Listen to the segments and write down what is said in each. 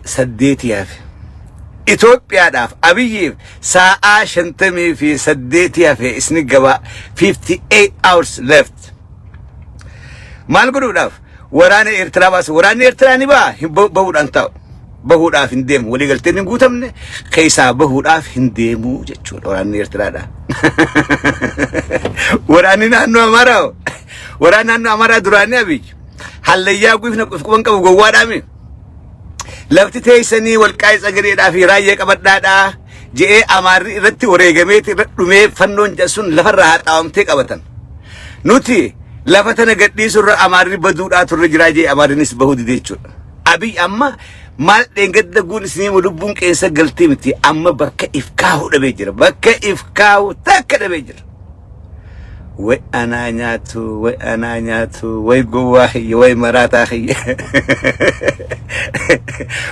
سديتي إثيوبيا داف أبي ساعة شنتمي في سديتي في إسنقبا 58 hours left ما نقولوا داف وراني إرترا بس وراني إرترا نبا بهود أنتاو بهود آف هنديم ولي قلت لي نقول تمني كيسا بهود آف هنديمو جتشون وراني إرترا دا وراني نانو أمراو وراني نانو أمرا دراني أبي هل ياقو يفنقون قوة دامي لفت تيسني والقايس أجري في رايك أبدا جاء أماري رتي وريجميتي رمي فنون جسون لفرها أمتك أبدا نوتي لفتنا قدي سر أماري بدورات الرجراجي أماري نسبه ديتشو أبي أما ما لينقد قول سنين ولبون كيسا قلتي متي أما بكا إفكاو دبيجر بكا إفكاو تاك دبيجر وأنا نياتو ويقواهي ويمراتاخي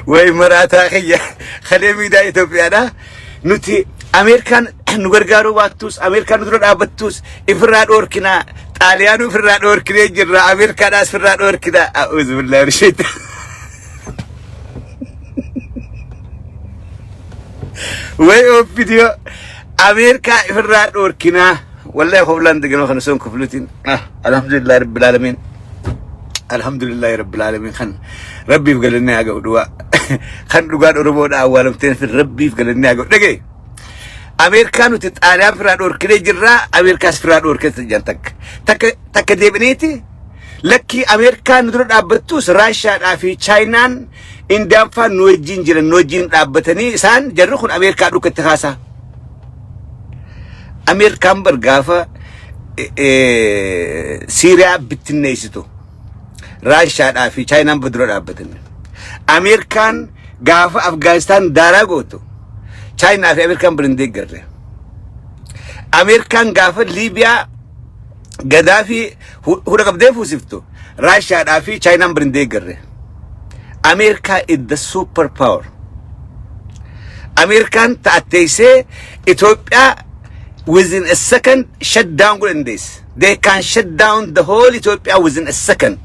ويمراتاخي خليمي دا إثيوبيا نوتي أمريكان نغرغارو واتوس أمريكان ندرون أبتوس إفراد أوركنا طاليانو إفراد أوركنا جرى أمريكان أس إفراد أوركنا أعوذ بالله من الشيطان وي فيديو أمريكا إفراد أوركنا والله خبلان دقنو خنسون كفلوتين الحمد لله رب العالمين الحمد لله رب العالمين خن ربي يفقلني أقو دواء خن رقاد أربون أولمتين في ربي يفقلني أقو دقي أمريكانو تتعالى فراد أوركنا جرى أمريكا فراد أوركنا جانتك تك ديبنيتي لكي أمريكان ندرون أبتوس راشا في تشاينان إنديان فا نوجين جرى نوجين أبتني سان جرخون أمريكا دوك اتخاسا أمريكان برغافا سيريا بتنيستو راشا في تشاينان بدرون أبتني أمريكان غافا أفغانستان دارا غوتو تشاينا في أمريكان برندي قرر أمريكان غافا ليبيا غدافي هو قبدي فوسفتو راشا في تشاينان برندي قرر أمريكا is the superpower. American تأتيسي Ethiopia within a second shut down this. They can shut down the whole Ethiopia within a second.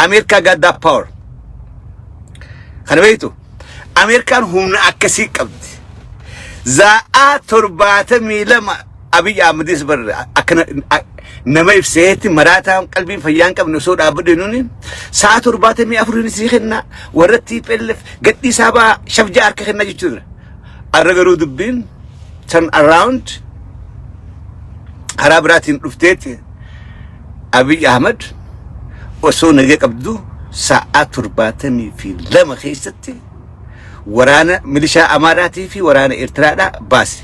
America got that power. خنبيتو American هم أكسي قبض. زاء تربات ميلما أبي عمديس بر نما يفسيتي مراتهم قلبي فيان كم نسود أبدينوني ساعة رباط مي أفرين سيخنا ورتي بلف قدي سابا شفجار كخنا جتور أرجعوا دبين turn around هرابراتين رفتيتي أبي أحمد وسو نجيك أبدو ساعة رباط مي في لما خيستي ورانا ملشا أماراتي في ورانا إرترادا باس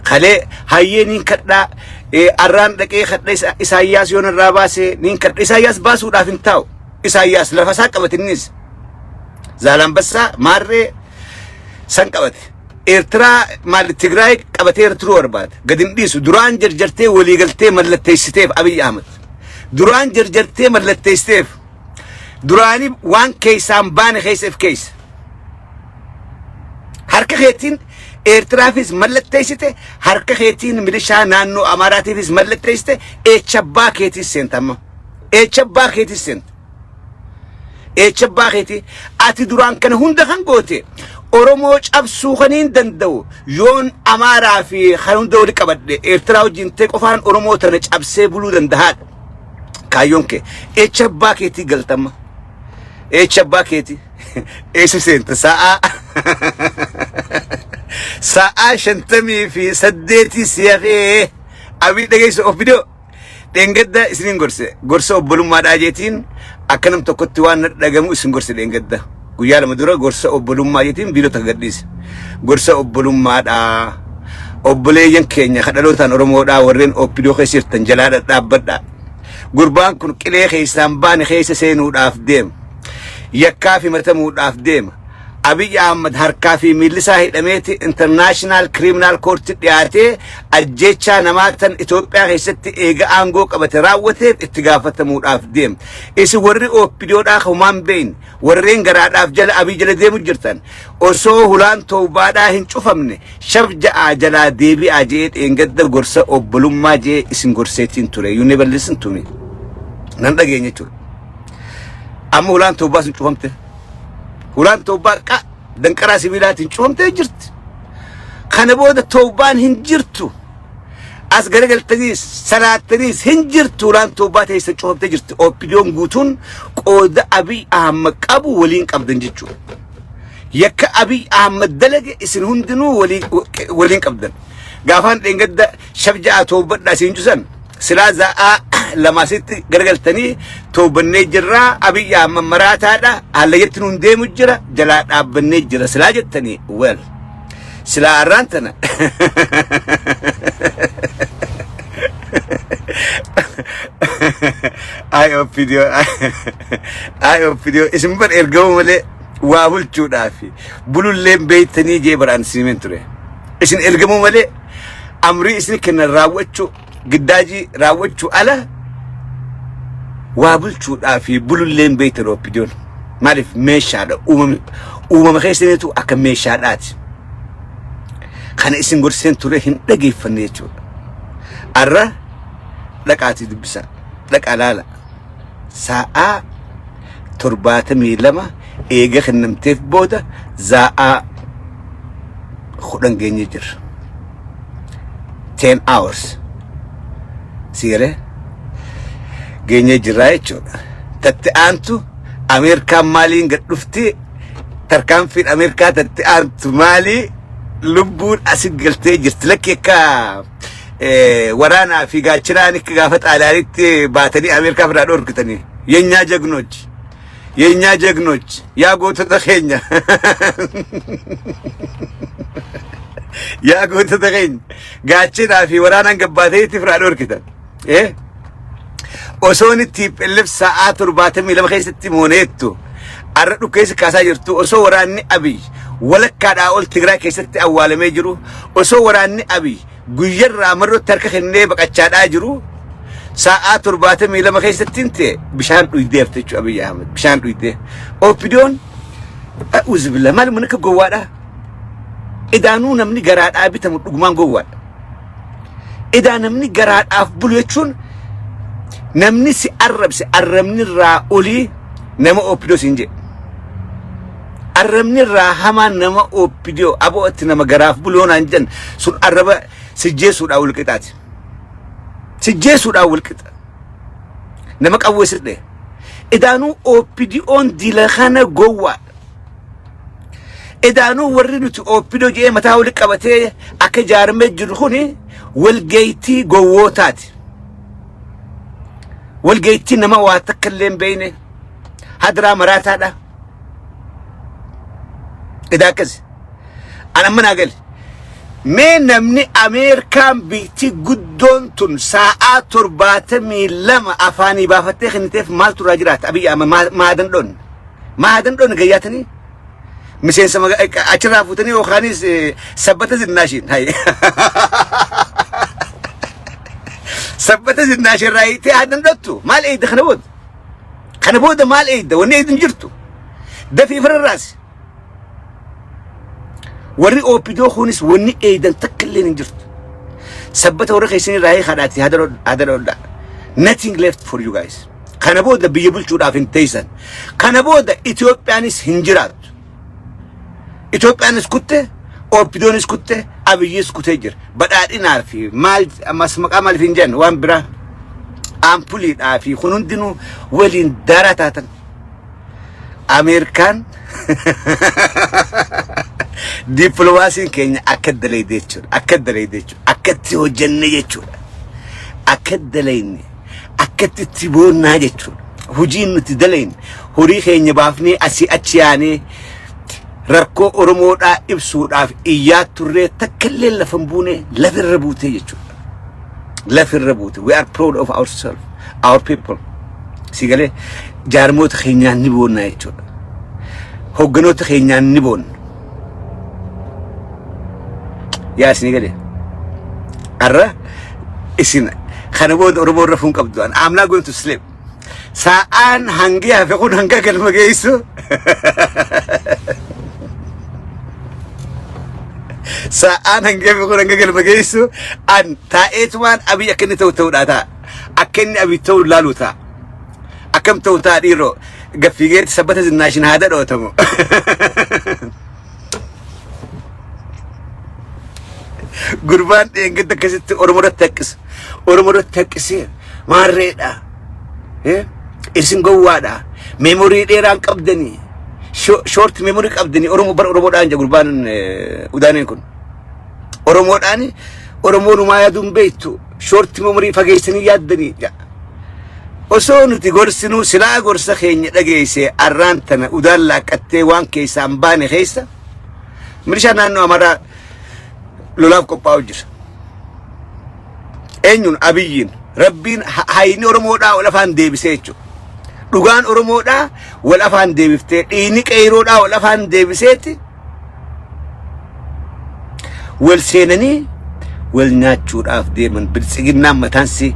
خلي هايين كذا أران لكي خدنا إسحاقياس يون الراباسي نين كذا إسحاقياس باسو دافن تاو إسحاقياس لفساق بتنيس زالم بسا مارة سانكبت إرترا مال تجراي كبتي إرترو أربعة قديم ديسو دران جرجرتي وليقلتي ملتي ستيف أبي أحمد دران جرجرتي ملتي ستيف دراني وان كيسام بان خيسف كيس حركة خيتين إيرترافيس ملتيسته حركة خيتين ملشا نانو أماراتيفيس ملتيسته إتشبا كيتي سنتما إتشبا كيتي سنت إتشبا كيتي أتي دوران كان هندا خنقوتي أوروموش أبسوخنين دندو يون أمارا في خلون دولي كبد إيرتراو جنتك وفان أورومو تنج أبسي بلو دندهات كايونكي إتشبا كيتي قلتما إتشبا كيتي إيش سنت ساعة ساعة شنتمي في سديتي سيافي أبي دقيس أوف فيديو دينجدا إسنين غرسة أبلوم ما داجيتين أكنم تكتوان دقمو إسن غرسة دينجدا ويا مدورة غرسة أبلوم ما جيتين بيلو تقديس غرسة أبلوم ما دا أبلي ينكينيا خدلو تان أرمو دا ورين أو فيديو خيسير تنجلادة دابدا غربان كن كلي خيسان بان خيس سينو داف ديم يكافي مرتمو داف ديم أبي أحمد هركافي ميلسا هيدميتي انترناشنال كريمنال كورت دياتي الجيتشا نماتن إثيوبيا خيستي إيغا أنغو قبت راوتي اتقافة مود آف ديم إيسي وري أو بيديو داخ ومان بين ورين غراد آف جل أبي جل ديمو جرتن وصو هلان توبادا هنشوفمني شف جاء جلا ديبي آجيت إنجد غرسة أو بلوم ما جي إسن غرسيتين تولي you never listen to me نندقيني تول أما هلان توباس نشوفمتي Ulaan toobaa qa danqaraa sibiilaatiin cuumtee jirti. Kana booda toobaan hin jirtu. As garagaltanii salaatanii hin jirtu ulaan toobaa teessa cuumtee jirti. Oppidiyoon guutuun qooda Abiy Ahmed qabu waliin qabdan jechuudha. Yakka Abiy Ahmed dalage isin hundinuu waliin qabdan. Gaafaan dhengadda shabjaa toobadhaa siin jusan silaa za'aa lama sitti garagaltanii toobannee jirraa Abiy Ahmed maraataadha hallayetti nuun deemu jira jalaa dhaabbannee jira silaa jettanii well silaa arraantana ay oppidio isin bar ergamu malee waa bulchuudhaafi bululleen beeytanii jee baraan siimen ture isin ergamu malee amri isin kenna raawwachuu giddaaji raawwachuu ala waa bulchuudhaafi bululleen beeytan oppidiyoon maaliif meeshaadha uumama keessaniitu akka meeshaadhaati kana isin gorseen ture hin dhageeffanne jechuudha arra dhaqaatii dubbisa dhaqa laala sa'a 72 eega kennamteef booda za'aa 10 geenye jira 10 hours sigale geenye jira jechuudha tatti aantu Ameerikaan maaliin gad dhufti tarkaanfiin Ameerikaa tatti aantu maalii lubbuun asii galtee jirti lakkii akka waraanaa fi gaachinaan akka gaafa xaalaanitti baatanii Ameerikaa firaa dhorkitanii የኛ ጀግኖች ያ ጎተተ ኸኛ ያ ጎተተ ኸኝ ጋችና ፊ ወራናን ገባቴት ፍራ ዶርክተን ኦሶንቲ ጵልፍ ሰዓት 40 ለመኸይስቲ ሞኔቱ አረዱ ከይስ ካሳ ጅርቱ ኦሶ ወራኒ አብይ ወለካዳ ኦል ትግራይ ከይስቲ አዋለሜ ጅሩ ኦሶ ወራኒ አብይ ጉየራ መሮ ተርከኸኔ በቀቻዳ ጅሩ ساعات 40 لما خيستنت بشان دويدي فتچو ابي احمد بشان دويدي اوبيدون اعوذ بالله مال منك غوادا ادانو نمني غراد ابي تم دغمان غواد ادا نمني غراد اف بلوچون نمني سي ارمني راولي نما اوبيدو سينجي ارمني را همان نما اوبيدو ابوت نما غراف بلون انجن سون اربا سجيسو داول قطات سجيسو داول قط نما قوسد ادانو اوبيديون ديلخانه غوا ادانو ورينو اوبيدو جي متاول قبته اكجارمه جرخوني والجيتي غووتات والجيتي نما واتكلم بينه هدرا مراتادا اداكز انا من اقل من نمني أمريكان بيتي قدونتون ساعات 40 لما أفاني بافتيخ نتيف مالتو راجرات أبي ما هادن دون قياتني مسين سما أشرافوتني وخانيس سبتة الناشين هاي سبتة الناشين رايتي هادن دوتو مال ايد خنبود مال ايد وني ايد نجرتو ده في فر الراس وري اوبيدو خونس وني ايدن تكلين نجرت سبته ورخيسني راهي خداتي هذا nothing left for you guys كان بودا بيبل شو دافين تيسن كان بودا اثيوبيانس هنجرات اثيوبيانس كوته اوبيدونس كوته ابيس كوتجر بدادين عارفي مال مسمق عمل فنجان وان برا امبولي عارفي خنون دينو ولين داراتاتن امريكان دبلوماسي كينيا أكدلي ديتشون أكدتي وجنة يتشون أكدليني أكدتي تبورنا يتشون هجين نتدلين هوري خيني بافني أسي أتشياني ركو أرمودا إبسود عف إيات ترى تكلل لفنبوني لا في الربوتة يتشون لا في الربوتة we are proud of ourselves our people سيقالي جارموت خينيا نبونا يتشون هوغنوت خينيا نبون يا سنيغلي أرى إسنا خنبود أربور رفون قبضان I'm not going to sleep ساعان هنجيها فيكون هنجا كلمة جيسو ساعان هنجيها فيكون هنجا كلمة جيسو أن تايتوان أبي أكني توتا أكني أبي تو لالوتا أكم توتا ديرو قفيقيت سبت زناشين هذا لو تمو قربان قد كسيت أورمورة تكس ما ريدا إيه إرسم قوادا ميموري ديران قبدني شورت ميموري قبدني أورمو دانجا قربان ودانين كن أورمو داني أورمو ما يدوم بيتو شورت ميموري فاقيسني يادني osoo nuti gorsinu silaa gorsa keenya dhageesse arraantana udalla qattee waan keessaan baane keessa milishaa naannoo Amaaraa lolaaf qophaa'u jira. Eenyuun Abiyyiin Rabbiin hayni Oromoodhaa wal afaan deebisee jechuudha. Dhugaan Oromoodhaa wal afaan deebiftee dhiini qeeroodhaa wal afaan deebiseeti wal seenanii wal nyaachuudhaaf deeman biltsiginnaan mataansi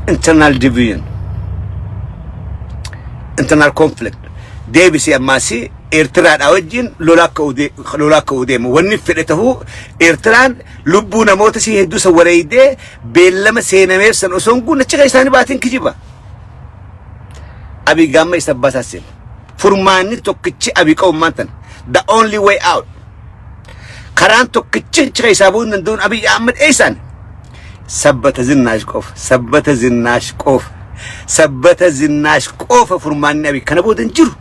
internal division, internal conflict. Deebisee ammaasi Eertiraadhaa wajjin lolaa deemu. Wanni fedhatahu Eertiraan lubbuu namoota si hedduu san wareeydee beellama seenameef san osoo hin guunne achi isaanii baatiin kijiba. Abiy gaamma isa baasaasin. Furmaanni tokkichi Abiy qawummaan tan. The only way out. Karaan tokkichi achi isaa bu'uun danda'uun Abiy Ahmed eesaan. Sabbata zinaash qofa furmaanni Abiy kana boodan jiru.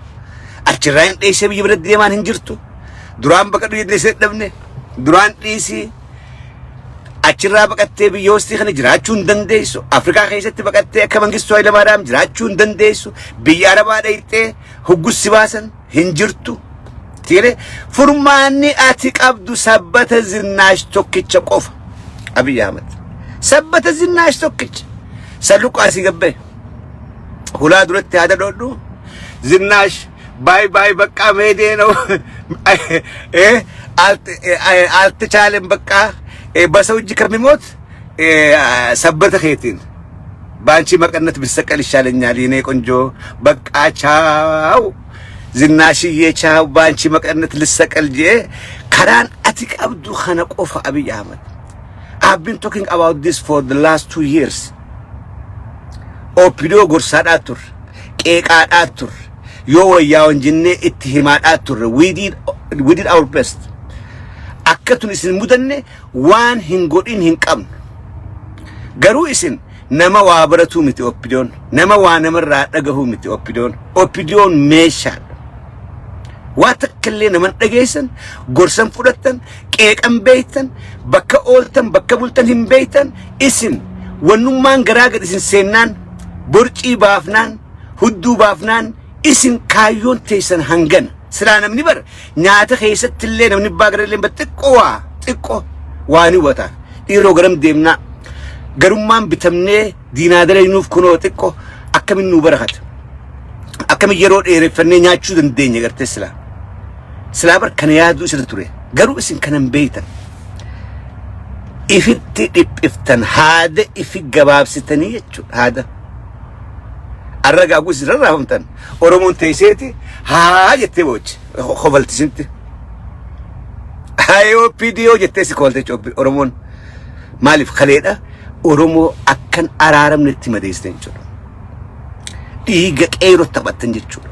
Achirraan dheessee biyya biratti deemaan hin jirtu. Duraan baqadhu jedhee dhabne. Duraan dhiisii achirraa baqattee biyya hoostii kana jiraachuu hin dandeessu. Afrikaa keessatti baqattee akka Mangistuu Hayilamaariyaam jiraachuu hin dandeessu. Biyya Arabaa dhayxee huggusi baasan hin jirtu. Tiire furmaanni ati qabdu sabbata zinaash tokkicha qofa Abiy Ahmed. Sabbata zinaash tokkicha. Saluqaasi gabbe. Hulaa duratti haada dhodhu. Zinaash باي باي بقى ميدينو التشالم بقى بسوجي كرميموت سبت خيتين بانشي مقنت بالسكال الشالنيالي ني قنجو بقى چاو زناشي چاو بانشي مقنت للسكال جي كران اتك عبدو خنق اوف Abiy Ahmed. I've been talking about this for the last 2 years. Opidio gorsaadatur qeeqaadatur Yo yawan jinne ittihimaadhaa turre. We did our best. Akkatun isin mudanne waan hin godhin hin qabne. Garuu isin nama waa baratuu miti Opidiyoon. Nama waa namarraa dhagahuu miti Opidiyoon. Opidiyoon meeshaadha. Waa takkallee naman dhageessan, gorsan fudhattan, qeeqan beeytan, bakka ooltan, bakka bultan hin beeytan. Isin wannummaan garaa gad isin seennaan, borcii baafnaan, hudduu baafnaan, isin kaayyoon teessan hangana. Silaa namni bar nyaata keessatti illee namni baagarillee xiqqoo waani wata. Dhiiroo garam deemnaa. Garummaan bitamnee diinaadalee nuuf kunoo xiqqoo akkamiin nu barakata. Akkamiin yeroo dheereffannee nyaachuu dandeenya gartee silaa. Silaa bar kana yaaduu isa ture. Garuu isin kanan beeytan. Ifitti dhiphiftan haada ifi gabaabsitanii jechuudha haada. Arraga guus rarraafamtan Oromoon teesseeti haa jettee boochi kofaltisinti haayoo Opiidiyoo jettee si kofalte Oromoon maaliif kaleedha Oromoo akkan araaramne itti madeessite jechuudha. Dhiiga qeeroo taphattan jechuudha.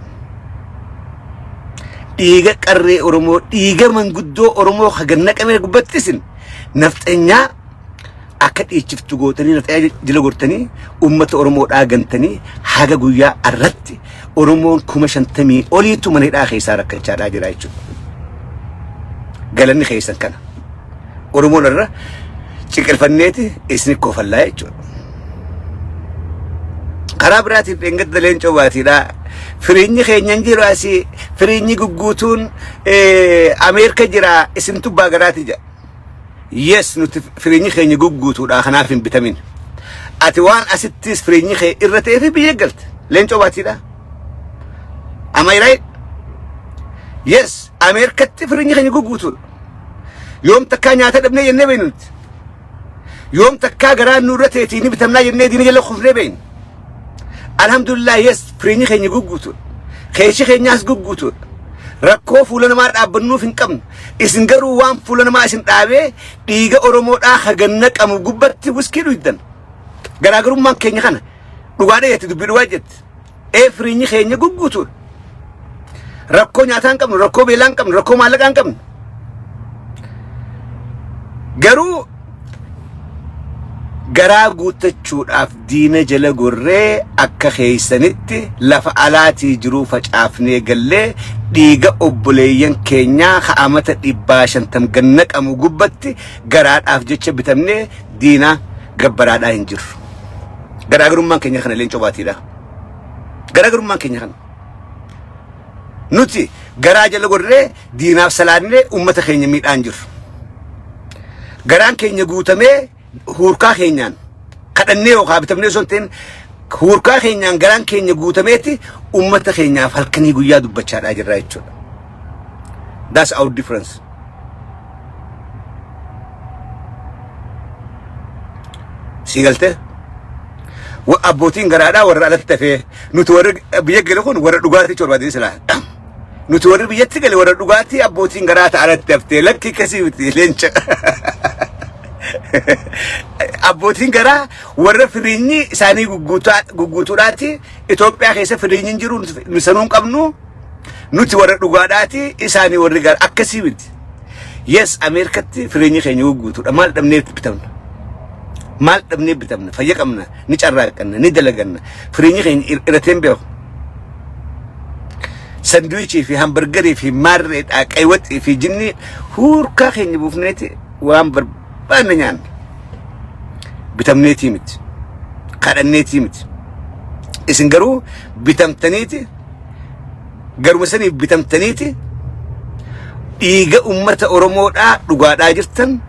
Dhiiga qarree Oromoo dhiiga manguddoo Oromoo hagannaqamee gubbattisin nafxanyaa akka dhiichiftu gootanii nafxanyaa jila gortanii ummata Oromoodhaa gantanii haga guyyaa arratti Oromoon 50 oliitu mana hidhaa keessaa rakkachaadhaa jira jechuudha. Galanni keessan kana. Oromoon irra ciqilfanneeti isin kofallaa jechuudha. Karaa biraatiin dhengadda leencoo baatiidhaa. Firiinyi keenyan jiru asii firiinyi gugguutuun Ameerika jira isintu baagaraati jira. Yes, nuti firiinyi keenya gugguutuudha kanaaf hin bitamin. Ati waan asittis firiinyi kee irra ta'eef biyya galte. Leencoo baatiidhaa. Am I right? Yes, Ameerikatti firiinyi keenya gugguutuudha. Yoom takkaa nyaata dhabnee jennee beeynu nuti. Yoom takkaa garaa nurra ta'eetiin bitamnaa jennee diina jala kufnee beeynu. Alhamdulillah, yes, firiinyi keenya gugguutuudha. Keeshi keenyaas gugguutuudha. Rakkoo fuula namaa dhaabbannuuf hin qabnu. Isin garuu waan fuula namaa isin dhaabee dhiiga Oromoodhaa haganna qabu gubbatti wiskii dhuydan. Garaagarummaan keenya kana dhugaadha jetti dubbii dhugaa jetti. Firiinyi keenya gugguutu. Rakkoo nyaataan qabnu, rakkoo beelaan qabnu, rakkoo maallaqaan qabnu. Garuu garaa guuttachuudhaaf diina jala gorree akka keessanitti lafa alaatii jiruu facaafnee gallee dhiiga obboleeyyan keenyaa ka'amata 150 ganna qamu gubbatti garaadhaaf jecha bitamnee diina gabbaraadhaa hin jirru. Garaagarummaan keenya kana leencoo baatiidha. Garaagarummaan keenya kana. Nuti garaa jala gorree diinaaf salaannee ummata keenya miidhaan jirru. Garaan keenya guutamee hurkaa keenyaan kadhannee yookaan bitamnee sonteen hurkaa keenyaan garaan keenya guutameeti ummata keenyaaf halkanii guyyaa dubbachaadhaa jirra jechuudha. That's our difference. Siigalte abbootiin garaadhaa warra alatti tafee nuti warra biyya gale kun warra dhugaatii corbaatee silaa nuti warra biyyatti gale warra dhugaatii abbootiin garaa ta'an alatti taftee lakki kasii miti leenca. Abbootiin garaa warra firiinyi isaanii gugguutuudhaati Itoophiyaa keessa firiinyi jiru nu sanuun qabnu nuti warra dhugaadhaati isaanii warri garaa akkasii miti. Yes, Ameerikatti firiinyi keenya gugguutuudha. Maal dhabnee bitamna? Maal dhabnee bitamna? Fayya qabna, ni carraaqanna, ni dalaganna. Firiinyi keenya irrateen beeku. Sandwichii fi hamburgerii fi maarreedhaa qaywaxii fi jinni hurkaa keenya buufneeti waan barbaanne nyaanna. Bitamneetii miti. Kadhanneetii miti. Isin garuu bitamtaniiti. Garuma sanii bitamtaniiti. Dhiiga ummata Oromoodhaa dhugaadhaa jirtan.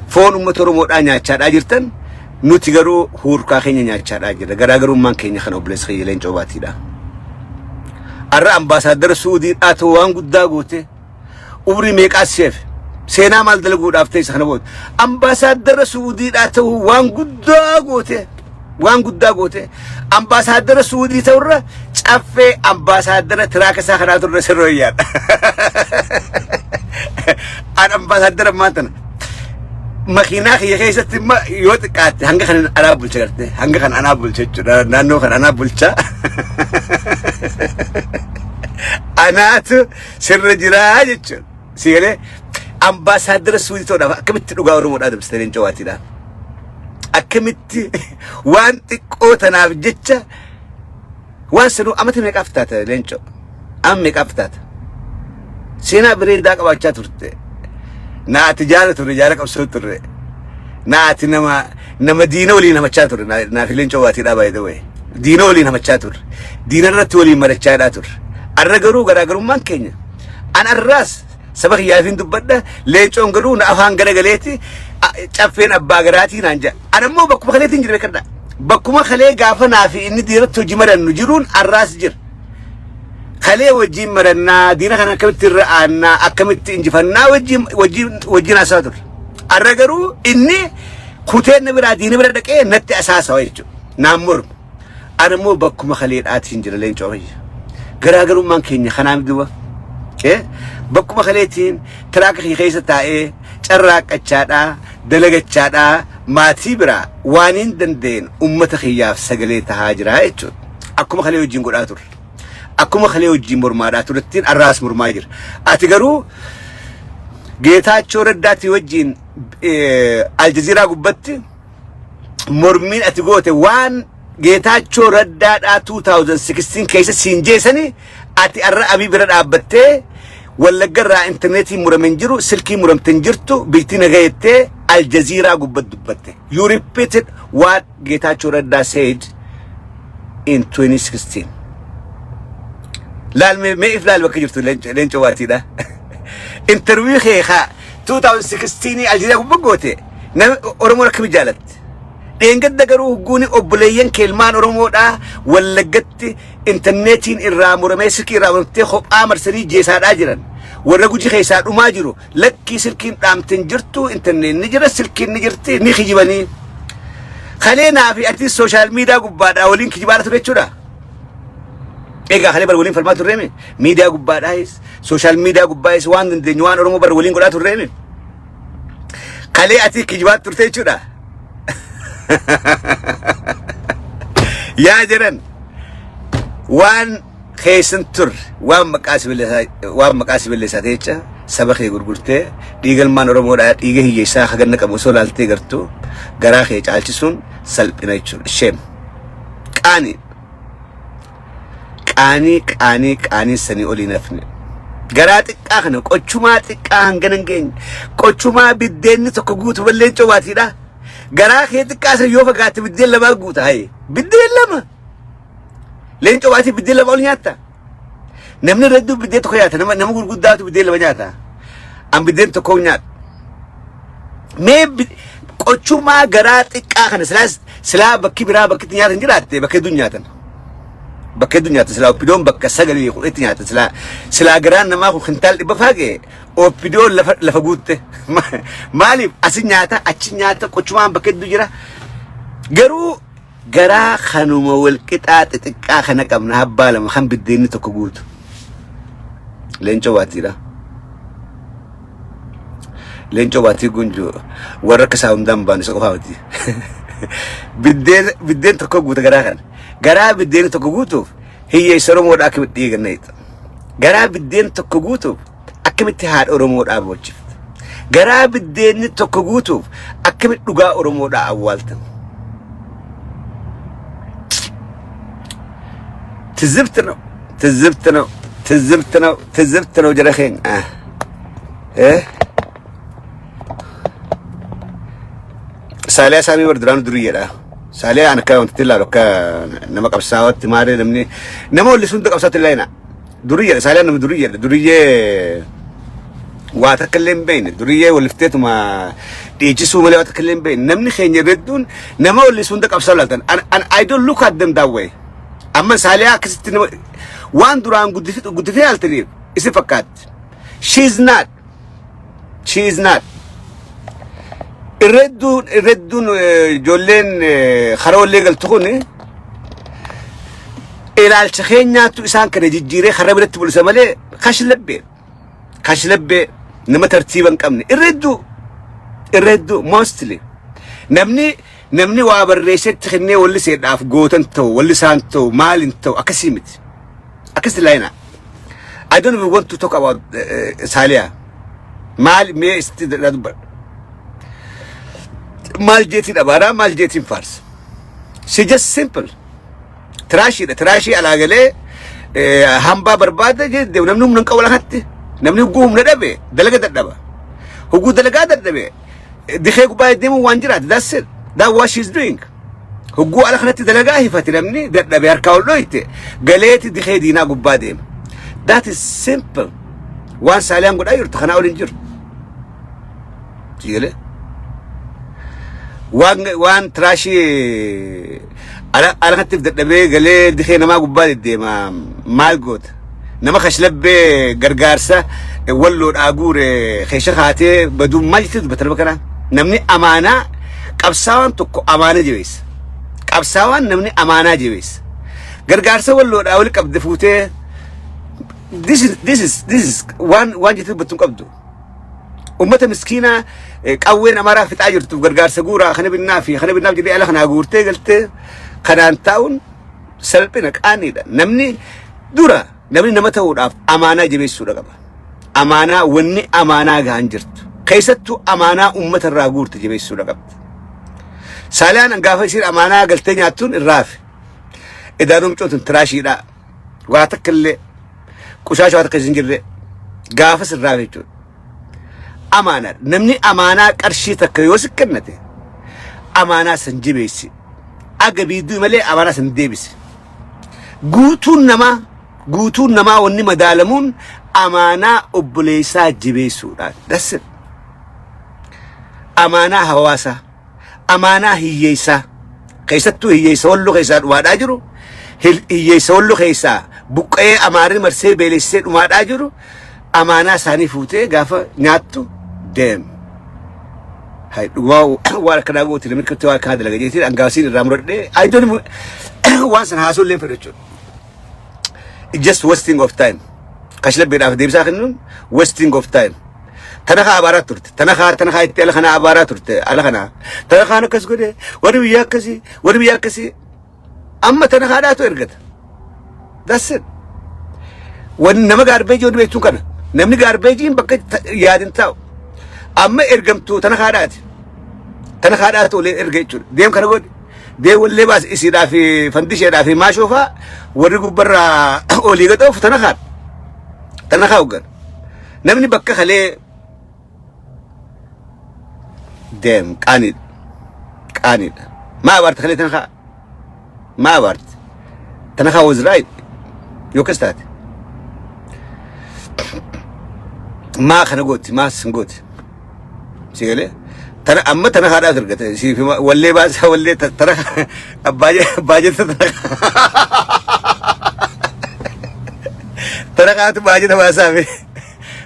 Foon ummata Oromoodhaa nyaachaadhaa jirtan. Nuti garuu hurkaa keenya nyaachaadhaa jirra. Garaagarummaan keenya kana obboleessa keenya leencoo baatiidha. Arra ambaasaadara Suudiidhaa ta'uu waan guddaa goote. Umrii meeqaa seef? Seenaa maal dalaguudhaaf ta'e sana booda. Ambaasaadara Suudiidhaa ta'uu waan guddaa goote. Waan guddaa goote. Ambaasaadara Suudii ta'urra caffee ambaasaadara Tiraakasaa kanaa turre sirrooyyaadha. An ambaasaadara maantana. Makiinaa kiyya keessatti immoo yoo xiqqaatte hanga kan anaa bulcha garte. Hanga kan anaa bulcha jechuudha. Naannoo kan anaa bulcha. Anaatu sirra jiraa jechuudha. Siigalee ambaasaadara Suudii ta'uudhaaf akkamitti dhugaa Oromoodhaa dabarsitee leencoo baatiidha. Akkamitti waan xiqqoo tanaaf jecha waan sanuu amata meeqaaf taata leencoo? Amma meeqaaf taata? Seenaa bareedaa qabaachaa turte. Naati jaala turre jaala qabsoo turre. Naati nama diina waliin hamachaa turre. Naaf leencoo baatiidhaa by the way. Diina waliin hamachaa turre. Diina irratti waliin marachaadhaa turre. Arra garuu garaagarummaan keenya. An arraas saba kiyyaafin dubbadha leencoon garuu na afaan garagaleeti caffeen abbaa garaatii naan jedha. An ammoo bakkuma kaleetiin jira beekadha. Bakkuma kalee gaafa naafi inni diinatti hojii marannu jiruun arraas jira. Kalee wajjin marannaa diina kana akkamitti irra aannaa akkamitti injifannaa wajjin asaa ture. Arra garuu inni kuteen na biraa diina bira dhaqee natti asaasawa jechuudha. Naan mormu. An ammoo bakkuma kaleedhaatiin jira leencoo kiyya. Garaagarummaan keenya kanaa duuba. Bakkuma kaleetiin tiraaka keessa taa'ee carraaqachaadhaa dalagachaadhaa maatii biraa waan hin dandeenye ummata kiyyaaf sagalee tahaa jira jechuudha. Akkuma kalee wajjin godhaa turre. Akkuma kalee wajjin mormaadhaa turettiin arraas mormaa jira. Ati garuu Geetaachoo Raddaatii wajjin Aljaziiraa gubbatti mormiin ati goote waan Geetaachoo Raddaadhaa 2016 keessa siin jeesanii ati arra Abii bira dhaabbattee wallaggarraa intarneetii muramen jiru silkii muramten jirtu biitti nagayettee Aljaziiraa gubbat dubbatte. You repeated what Geetaachoo Raddaa said in 2016. Laal mee if laal bakka jirtu leencoo baatiidha. Interview keekaa 2016 Aljaziiraa gubbat goote nama Oromoo akkami jaalatte. Dheengadda garuu hugguuni obboleeyyan keelmaan Oromoodhaa wallaggatti intarneetiin irraa muramee silkii irraa muramtee kophaa marsanii jeesaadhaa jiran. Warra Gujii keessaa dhumaa jiru lakkii silkiin dhaamten jirtu intarneet ni jira silkiin ni jirti ni kijibanii. Kalee naafi ati sooshaal miidiyaa gubbaadhaa waliin kijibaadha ture jechuudha. Egaa kalee bara waliin falmaa turreemi miidiyaa gubbaadhaayis sooshaal miidiyaa gubbaayis waan dandeenyu waan Oromoo bara waliin godhaa turreemi. Kalee ati kijibaat turte jechuudha. Yaa jiran وان خيسن تر وان مقاس باللساتيچا سبخي غرغرته ديغل مان رومو دا ديغه هيسا خغن قبو سولالتي غرتو غراخي چالچسون سلبنايچون شيم قاني سني اولي نفني غرات قاخنو قچوما تقان غننگين قچوما بدين تكغوت بلنچو واتيدا غراخي تقاس يوفغات بدين لماغوت هاي بدين لما لنچو واتي بدين لماولنياتا نمن ردو بدين تخياتا نم غرغداتو بدين لمنياتا ام بدين تكونيات مي قچوما غرات قاخن سلا بكبرا بكتنيات انجرات بكدنياتن بكدنيات سلا اوبيدون بكسغلي يقولتنيات سلا غران نما خنتال بفاغي اوبيدون لفغوت مالي اسنياتا اچنياتا قچوما بكدو جرا غرو غرا خنوم والقطات تقا خنقمنا حبالم خن بدين تكغوت لنچو واتيدا لنچو واتي غنجو وركساوم دمبان سقفاوتي بدين تكغوت غرا بدين تكغوتو هي سرمود اكم ديغنيت غرا بدين تكغوتو اكم اتحاد اورمود ابوچ غرا بدين تكغوتو اكم دغا اورمود اولت تزبتنا جرخين سالي سامي وردران دريه لا سالي انا كنت تلا لو نما قبساوت ماري نمني نما اللي سنت قبسات لينا دريه سالي انا دريه واتكلم بين دريه ولفتت ما تيجسو ملي واتكلم بين نمني خين يردون نما اللي سنت قبسات انا I don't look at them that way اما سالي كست وان دران قد في التريب اسي فكات she's not الردون جولين خرول ليغل تخوني الى الشخيناتو اسان كان جيجيري خربت بولس مالي خاش لبي نما ترتيبا قمني الردو موستلي نمني وابريشت تخني ولي سيداف غوتنتو ولي سانتو مالنتو اكس لاينا I don't even want to talk about Salia mal me istidad mal jetin abara mal jetin fars she just simple trashy ala gale hamba barbada je de namnum nan qawla khatte namni gum na dabe dalaga dadaba hugu dalaga dadabe dikhay ku bay demu wanjirat that's it that what she's doing hugu ala khatte dalaga hifati namni dadabe arkawloite galeti dikhay dina gubadem that is simple وان ساليان قد ايرت خنا اول انجر تيله وان تراشي على خطف دبي قال دخينا ما قبال دي ما مالغوت نما خشلب غرغارسا ولو اغور خيشخاتي بدون مالتد بتربكنا نمني امانه قبساوان تكو امانه جويس قبساوان نمني امانه جويس غرغارسا ولو اول قبدفوته this is one جت بتون قبضو أمة مسكينة قوين أمارة في تاجر تبغرقار سجورة خنا بالنافي جدي على خنا أقولته قلت خنا أنتاون سلبينك أني ده نمني دورا نمني نمتهور أمانة جبي السورة قبا أمانة وني أمانة جانجرت كيستو أمانة أمة الراجور تجيبي السورة قبا سالان أنقافي يصير أمانة قلتني أتون الرافي إذا نمتون تراشي لا واتكلم كوشاش واتك زنجر غافس الرافيتو امانه نمني امانه قرشي تكيوس كنته امانه سنجبيسي اغبيدو ملي امانه سنديبس غوتون نما وني مدالمون امانه ابليسا جبيسو دس امانه حواسا امانه هييسا كيستو هييسا ولو كيسا واداجرو هييسا ولو كيسا بقى أمارين مرسي بيلسين وما راجرو أمانة ساني فوتة غافة ناتو دم هاي واو كنا قلت لهم كنت واقع هذا لقى جيتي أنقاسين الرامرد ده I don't once هاسول لين فريتشون it's just wasting of time كاشلب بينا في ديبسا خنون wasting of time تناخا عبارات ترت تناخا يتيال خنا عبارات ترت على خنا تناخا أنا كس كده وربي ياكسي أما تناخا ده تو إرجت That's it. Wan nama gaarbeejii wani beektuun kana. Namni gaarbeejiin bakka yaadin taa'u. Amma ergamtuu tana haadhaati. Tana haadhaati olee erga jechuudha. Deem kana godhi. Deem wallee baas isiidhaa fi fandisheedhaa fi maashoofaa warri gubbarraa olii gadhoofu tana haadha. Tana haa hoggan. Namni bakka kalee deem qaanidha. Qaanidha. Maa abaarti kalee tana haa. Maa abaarti. Tana haa was right. Yookas taate. Maa kana gooti. Maa sin gooti. Si galee. Tana amma tana haadhaatu ergate. Si wallee baasa wallee tana baajata tana tana haatu baajata baasaa fi.